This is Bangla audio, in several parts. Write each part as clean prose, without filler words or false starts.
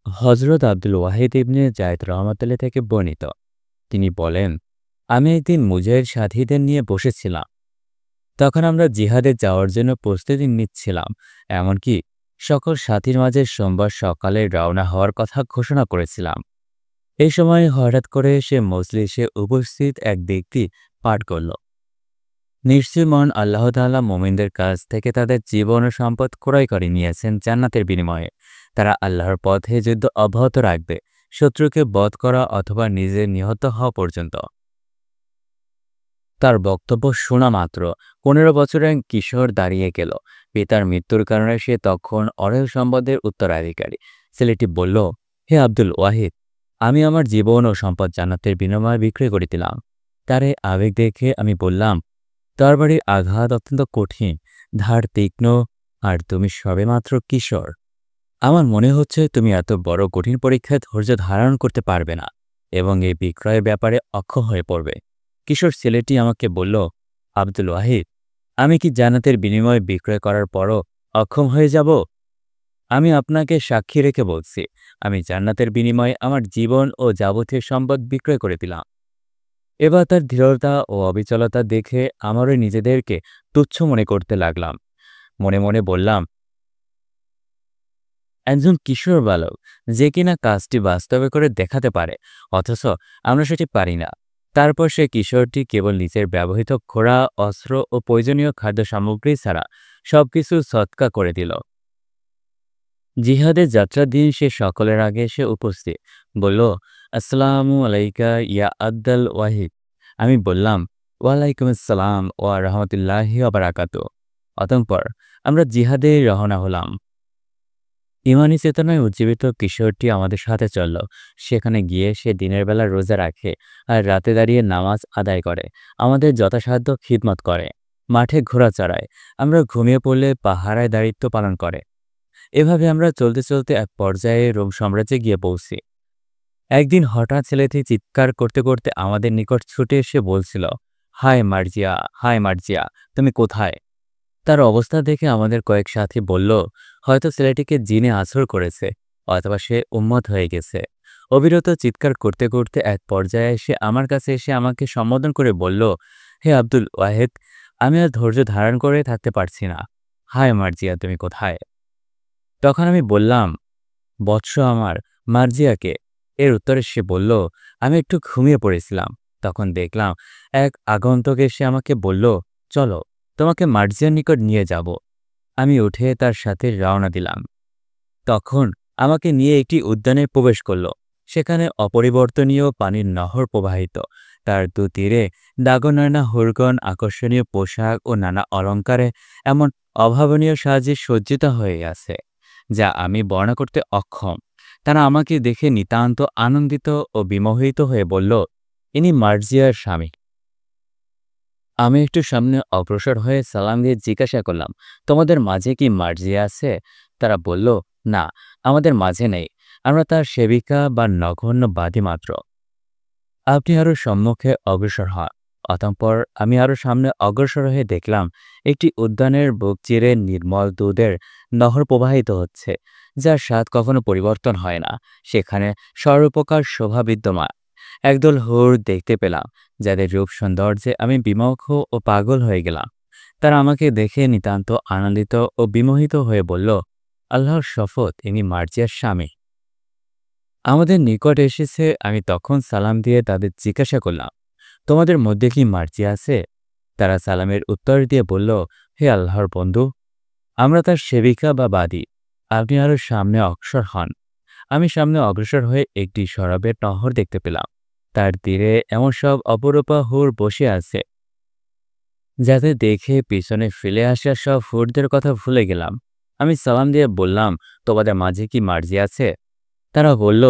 হযরত আব্দুল ওয়াহিদ ইবনে যায়েদ রাহমাতুল্লাহ থেকে বর্ণিত। তিনি বলেন, আমি একদিন মুজাহিদ সাথীদের নিয়ে বসেছিলাম। তখন আমরা জিহাদে যাওয়ার জন্য প্রস্তুতি নিচ্ছিলাম। এমনকি সকল সাথীর মাঝে সোমবার সকালে রওনা হওয়ার কথা ঘোষণা করেছিলাম। এই সময় হঠাৎ করে সে মজলিসে উপস্থিত এক ব্যক্তি পাঠ করল, নিশ্চয় মহান আল্লাহ তাআলা মুমিনদের কাছ থেকে তাদের জীবন ও সম্পদ ক্রয় করে নিয়েছেন জান্নাতের বিনিময়ে। তারা আল্লাহর পথে যুদ্ধ অব্যাহত রাখবে, শত্রুকে বধ করা অথবা নিজে নিহত হওয়া পর্যন্ত। তার বক্তব্য শোনা মাত্র ১৫ বছরের এক কিশোর দাঁড়িয়ে গেল। পিতার মৃত্যুর কারণে সে তখন অঢেল সম্পদের উত্তরাধিকারী। ছেলেটি বলল, হে আব্দুল ওয়াহিদ, আমি আমার জীবন ও সম্পদ জান্নাতের বিনিময়ে বিক্রি করে দিলাম। তার এই আবেগ দেখে আমি বললাম, তরবারির আঘাত অত্যন্ত কঠিন, ধার তীক্ষ্ণ, আর তুমি সবেমাত্র কিশোর। আমার মনে হচ্ছে তুমি এত বড় কঠিন পরীক্ষায় ধৈর্য ধারণ করতে পারবে না এবং এই বিক্রয়ের ব্যাপারে অক্ষম হয়ে পড়বে। কিশোর ছেলেটি আমাকে বলল, আব্দুল ওয়াহিদ, আমি কি জান্নাতের বিনিময়ে বিক্রয় করার পরও অক্ষম হয়ে যাব? আমি আপনাকে সাক্ষী রেখে বলছি, আমি জান্নাতের বিনিময়ে আমার জীবন ও যাবতীয় সম্পদ বিক্রয় করে দিলাম। এবার তার দৃঢ়তা ও অবিচলতা দেখে আমারও নিজেদেরকে তুচ্ছ মনে করতে লাগলাম। মনে মনে বললাম, একজন কিশোর বালক যে কিনা কাজটি বাস্তবে করে দেখাতে পারে, অথচ আমরা সেটি পারি না। তারপর সে কিশোরটি কেবল নিজের ব্যবহৃত ঘোড়া, অস্ত্র ও প্রয়োজনীয় খাদ্য সামগ্রী ছাড়া সবকিছু সৎকা করে দিল। জিহাদের যাত্রার দিন সে সকলের আগে এসে উপস্থিত, বলল, আসসালামু আলাইকা ইয়া আব্দুল ওয়াহিদ। আমি বললাম, ওয়ালাইকুম আসসালাম ওয়া রাহমাতুল্লাহি ওয়া বারাকাতুহু। অতঃপর আমরা জিহাদে রওনা হলাম। ইমানি চেতনায় উজ্জীবিত কিশোরটি আমাদের সাথে চলল। সেখানে গিয়ে সে দিনের বেলা রোজা রাখে আর রাতে দাঁড়িয়ে নামাজ আদায় করে, আমাদের যথাসাধ্য খিদমত করে, মাঠে ঘোড়া চড়ায়, আমরা ঘুমিয়ে পড়লে পাহারায় দায়িত্ব পালন করে। এভাবে আমরা চলতে চলতে এক পর্যায়ে রোম সাম্রাজ্যে গিয়ে পৌঁছি। একদিন হঠাৎ ছেলেটি চিৎকার করতে করতে আমাদের নিকট ছুটে এসে বলছিল, হায় মার্জিয়া, হায় মার্জিয়া, তুমি কোথায়? তার অবস্থা দেখে আমাদের কয়েক সাথী বলল, হয়তো ছেলেটিকে জিনে আছর করেছে, অথবা সে উন্মত্ত হয়ে গেছে। অবিরত চিৎকার করতে করতে এক পর্যায়ে এসে আমার কাছে এসে আমাকে সম্বোধন করে বলল, হে আব্দুল ওয়াহেদ, আমি আর ধৈর্য ধারণ করে থাকতে পারছি না। হায় মার্জিয়া, তুমি কোথায়? তখন আমি বললাম, বৎস আমার, মার্জিয়াকে? এর উত্তরে সে বলল, আমি একটু ঘুমিয়ে পড়েছিলাম। তখন দেখলাম এক আগন্তুক এসে আমাকে বলল, চলো, তোমাকে মার্জিয়ার নিকট নিয়ে যাব। আমি উঠে তার সাথে রওনা দিলাম। তখন আমাকে নিয়ে একটি উদ্যানে প্রবেশ করল। সেখানে অপরিবর্তনীয় পানির নহর প্রবাহিত। তার দুতীরে দাগনয়না হরিণ আকর্ষণীয় পোশাক ও নানা অলঙ্কারে এমন অভাবনীয় সাজে সজ্জিত হয়ে আছে, যা আমি বর্ণনা করতে অক্ষম। তারা আমাকে দেখে নিতান্ত আনন্দিত ও বিমোহিত হয়ে বলল, ইনি মার্জিয়ার স্বামী। আমি একটু সামনে অগ্রসর হয়ে সালাম দিয়ে জিজ্ঞাসা করলাম, তোমাদের মাঝে কি মার্জিয়া আছে? তারা বলল, না, আমাদের মাঝে নেই। আমরা তার সেবিকা বা নগণ্য বাদী মাত্র। আপনি আরো সম্মুখে অগ্রসর হন। অতঃপর আমি আরো সামনে অগ্রসর হয়ে দেখলাম একটি উদ্যানের বুক চিরে নির্মল দুধের নহর প্রবাহিত হচ্ছে, যার স্বাদ কখনো পরিবর্তন হয় না। সেখানে সর্বপ্রকার শোভা বিদ্যমান। একদল হুর দেখতে পেলাম, যাদের রূপ সৌন্দর্যে আমি বিমুখ ও পাগল হয়ে গেলাম। তারা আমাকে দেখে নিতান্ত আনন্দিত ও বিমোহিত হয়ে বলল, আল্লাহর শপথ, ইনি মার্জিয়ার স্বামী। আমাদের নিকট এসেছে। আমি তখন সালাম দিয়ে তাদের জিজ্ঞাসা করলাম, তোমাদের মধ্যে কি মার্জিয়া আছে? তারা সালামের উত্তর দিয়ে বলল, হে আল্লাহর বন্ধু, আমরা তার সেবিকা বা বাদী। আপনি আরো সামনে অগ্রসর হন। আমি সামনে অগ্রসর হয়ে একটি শরাবের নহর দেখতে পেলাম। তার তীরে এমন সব অপরূপা হুর বসে আছে, যাদের দেখে পিছনে ফেলে আসা সব হুরদের কথা ভুলে গেলাম। আমি সালাম দিয়ে বললাম, তোমাদের মাঝে কি মার্জিয়া আছে? তারা বলল,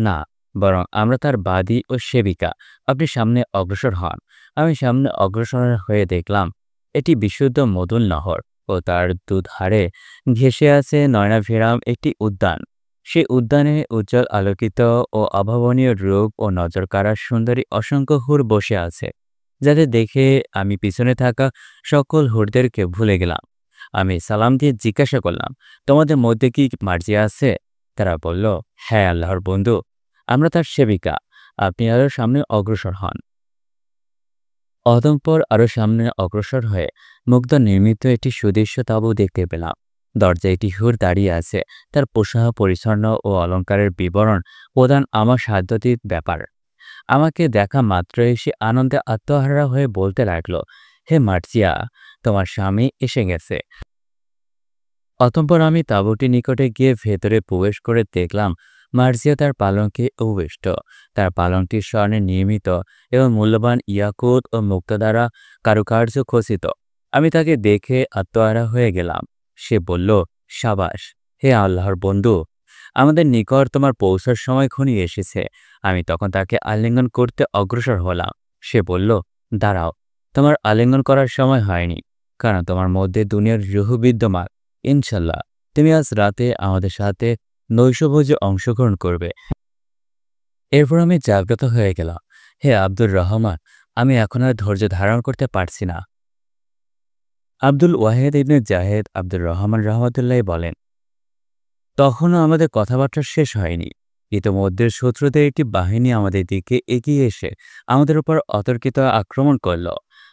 না, বরং আমরা তার বাদী ও সেবিকা। আপনি সামনে অগ্রসর হন। আমি সামনে অগ্রসর হয়ে দেখলাম এটি বিশুদ্ধ মধুর নহর ও তার দুধারে ঘেঁষে আছে নয়নাভিরাম একটি উদ্যান। সেই উদ্যানে উজ্জ্বল আলোকিত ও অভাবনীয় রূপ ও নজর কাড়ার সুন্দরী অসংখ্য হুর বসে আছে, যাদের দেখে আমি পিছনে থাকা সকল হুরদেরকে ভুলে গেলাম। আমি সালাম দিয়ে জিজ্ঞাসা করলাম, তোমাদের মধ্যে কি মার্জিয়া আছে? তারা বলল, হ্যাঁ আল্লাহর বন্ধু, আমরা তার সেবিকা। আপনি আরো সামনে অগ্রসর হন। অতঃপর আরো সামনে অগ্রসর হয়ে মুগ্ধ নির্মিত একটি সুদৃশ্য তাঁবু দেখতে পেলাম। দরজায় একটি হুর দাঁড়িয়ে আছে। তার পোশাক পরিচ্ছন্ন ও অলংকারের বিবরণ প্রদান আমার সাধ্যাতীত ব্যাপার। আমাকে দেখা মাত্রই সে আনন্দে আত্মহারা হয়ে বলতে লাগলো, হে মার্জিয়া, তোমার স্বামী এসে গেছে। অতঃপর আমি তাঁবুটির নিকটে গিয়ে ভেতরে প্রবেশ করে দেখলাম মার্জিয়া তার পালঙ্কে উপবিষ্ট। তার পালঙ্কটি স্বর্ণে নির্মিত এবং মূল্যবান ইয়াকুত ও মুক্তা দ্বারা কারুকার্য খচিত। আমি তাকে দেখে আত্মহারা হয়ে গেলাম। সে বলল, সাবাস, হে আল্লাহর বন্ধু, আমাদের নিকট তোমার পৌঁছার সময় ঘনিয়ে এসেছে। আমি তখন তাকে আলিঙ্গন করতে অগ্রসর হলাম। সে বলল, দাঁড়াও, তোমার আলিঙ্গন করার সময় হয়নি, কারণ তোমার মধ্যে দুনিয়ার রূহ বিদ্যমান। ইনশাল্লাহ তুমি আজ রাতে আমাদের সাথে নৈশভোজে অংশগ্রহণ করবে। এরপর আমি জাগ্রত হয়ে গেলাম। হে আব্দুর রহমান, আমি এখন আর ধৈর্য ধারণ করতে পারছি না। আব্দুল ওয়াহেদ ইবনে জাহেদ আব্দুর রহমান রহমতুল্লাহ বলেন, তখনও আমাদের কথাবার্তা শেষ হয়নি। ইতোমধ্যে শত্রুদের একটি বাহিনী আমাদের দিকে এগিয়ে এসে আমাদের উপর অতর্কিত আক্রমণ করল।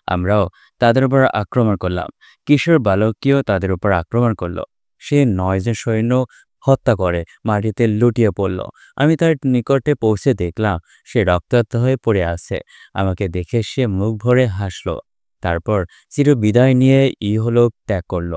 আমরাও তাদের উপর আক্রমণ করলাম। কিশোর বালককেও তাদের উপর আক্রমণ করল। সে 9 জন সৈন্য হত্যা করে মাটিতে লুটিয়ে পড়ল। আমি তার নিকটে পৌঁছে দেখলাম সে রক্তাক্ত হয়ে পড়ে আছে। আমাকে দেখে সে মুখ ভরে হাসল। তারপর চিরবিদায় নিয়ে ইহলোক ত্যাগ করল।